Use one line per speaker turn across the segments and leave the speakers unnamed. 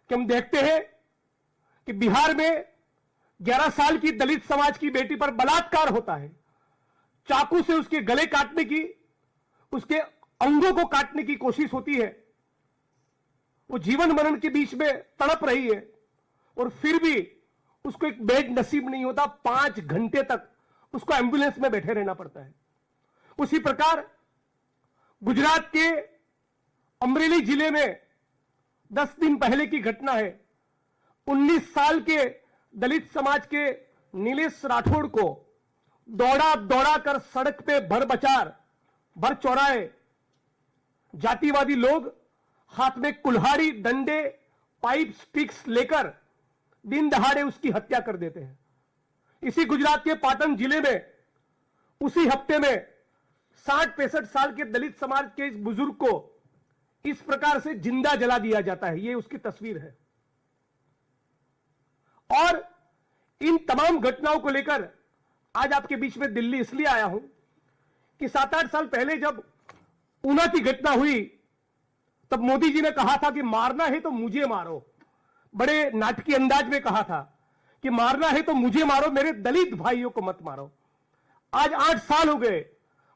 कि हम देखते हैं कि बिहार में 11 साल की दलित समाज की बेटी पर बलात्कार होता है, चाकू से उसके गले काटने की, उसके अंगों को काटने की कोशिश होती है। वो जीवन मरण के बीच में तड़प रही है और फिर भी उसको एक बेड नसीब नहीं होता। 5 घंटे तक उसको एम्बुलेंस में बैठे रहना पड़ता है। उसी प्रकार गुजरात के अमरेली जिले में 10 दिन पहले की घटना है। 19 साल के दलित समाज के नीलेश राठौड़ को दौड़ा कर सड़क पे भर चौराहे जातिवादी लोग हाथ में कुल्हाड़ी, डंडे, पाइप, स्टिक्स लेकर दिन दहाड़े उसकी हत्या कर देते हैं। इसी गुजरात के पाटन जिले में उसी हफ्ते में 60-65 साल के दलित समाज के इस बुजुर्ग को इस प्रकार से जिंदा जला दिया जाता है। यह उसकी तस्वीर है। और इन तमाम घटनाओं को लेकर आज आपके बीच में दिल्ली इसलिए आया हूं कि 7-8 साल पहले जब ऊना की घटना हुई तब मोदी जी ने कहा था कि मारना है तो मुझे मारो। बड़े नाटकीय अंदाज में कहा था कि मारना है तो मुझे मारो, मेरे दलित भाइयों को मत मारो। आज 8 साल हो गए।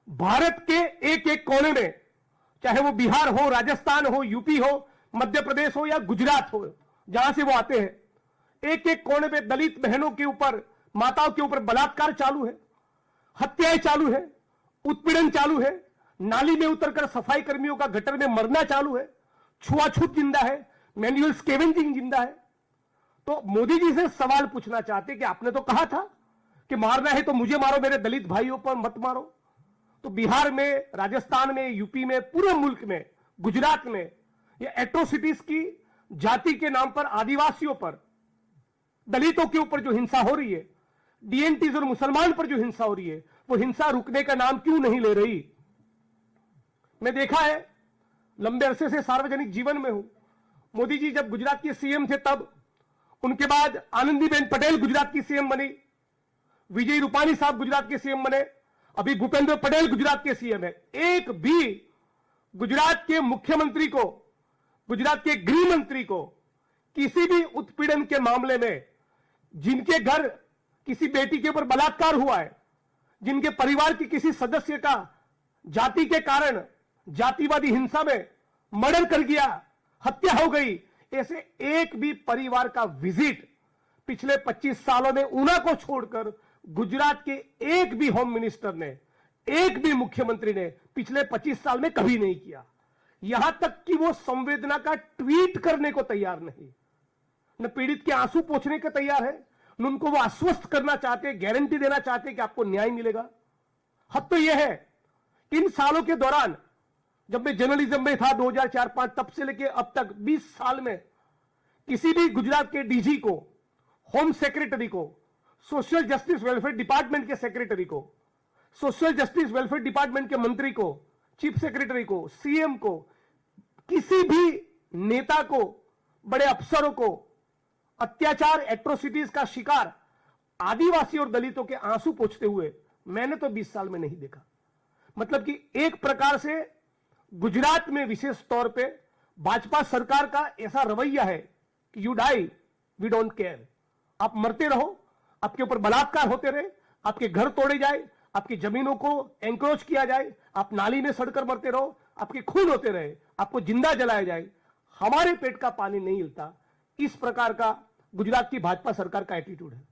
भारत के एक एक कोने में, चाहे वो बिहार हो, राजस्थान हो, यूपी हो, मध्य प्रदेश हो या गुजरात हो, जहां से वो आते हैं, एक एक कोने में दलित बहनों के ऊपर, माताओं के ऊपर बलात्कार चालू है, हत्याएं चालू है, उत्पीड़न चालू है, नाली में उतरकर सफाई कर्मियों का गटर में मरना चालू है, छुआछूत जिंदा है, मैनुअल स्केवेंजिंग जिंदा है। तो मोदी जी से सवाल पूछना चाहते कि आपने तो कहा था कि मारना है तो मुझे मारो, मेरे दलित भाइयों पर मत मारो। तो बिहार में, राजस्थान में, यूपी में, पूरे मुल्क में, गुजरात में ये एट्रोसिटीज की जाति के नाम पर, आदिवासियों पर, दलितों के ऊपर जो हिंसा हो रही है, डीएनटीज और मुसलमान पर जो हिंसा हो रही है, वो हिंसा रुकने का नाम क्यों नहीं ले रही। मैं देखा है, लंबे अरसे से सार्वजनिक जीवन में हूं। मोदी जी जब गुजरात के सीएम थे तब, उनके बाद आनंदीबेन पटेल गुजरात की सीएम बनी, विजय रूपाणी साहब गुजरात के सीएम बने, अभी भूपेंद्र पटेल गुजरात के सीएम है। एक भी गुजरात के मुख्यमंत्री को, गुजरात के गृह मंत्री को किसी भी उत्पीड़न के मामले में, जिनके घर किसी बेटी के ऊपर बलात्कार हुआ है, जिनके परिवार के किसी सदस्य का जाति के कारण जातिवादी हिंसा में मर्डर कर गया, हत्या हो गई, ऐसे एक भी परिवार का विजिट पिछले 25 सालों में ऊना को छोड़कर गुजरात के एक भी होम मिनिस्टर ने, एक भी मुख्यमंत्री ने पिछले 25 साल में कभी नहीं किया। यहां तक कि वो संवेदना का ट्वीट करने को तैयार नहीं, न पीड़ित के आंसू पोंछने के तैयार है, न उनको वो आश्वस्त करना चाहते, गारंटी देना चाहते कि आपको न्याय मिलेगा। हद तो यह है, इन सालों के दौरान जब मैं जर्नलिज्म में था 2004-5, तब से लेकर अब तक 20 साल में किसी भी गुजरात के डीजी को, होम सेक्रेटरी को, सोशल जस्टिस वेलफेयर डिपार्टमेंट के सेक्रेटरी को, सोशल जस्टिस वेलफेयर डिपार्टमेंट के मंत्री को, चीफ सेक्रेटरी को, सीएम को, किसी भी नेता को, बड़े अफसरों को अत्याचार, एट्रोसिटीज का शिकार आदिवासी और दलितों के आंसू पोंछते हुए मैंने तो 20 साल में नहीं देखा। मतलब कि एक प्रकार से गुजरात में विशेष तौर पे भाजपा सरकार का ऐसा रवैया है कि you die we don't care, आप मरते रहो, आपके ऊपर बलात्कार होते रहे, आपके घर तोड़े जाए, आपकी जमीनों को एंक्रोच किया जाए, आप नाली में सड़कर मरते रहो, आपके खून होते रहे, आपको जिंदा जलाया जाए, हमारे पेट का पानी नहीं हिलता। इस प्रकार का गुजरात की भाजपा सरकार का एटीट्यूड है।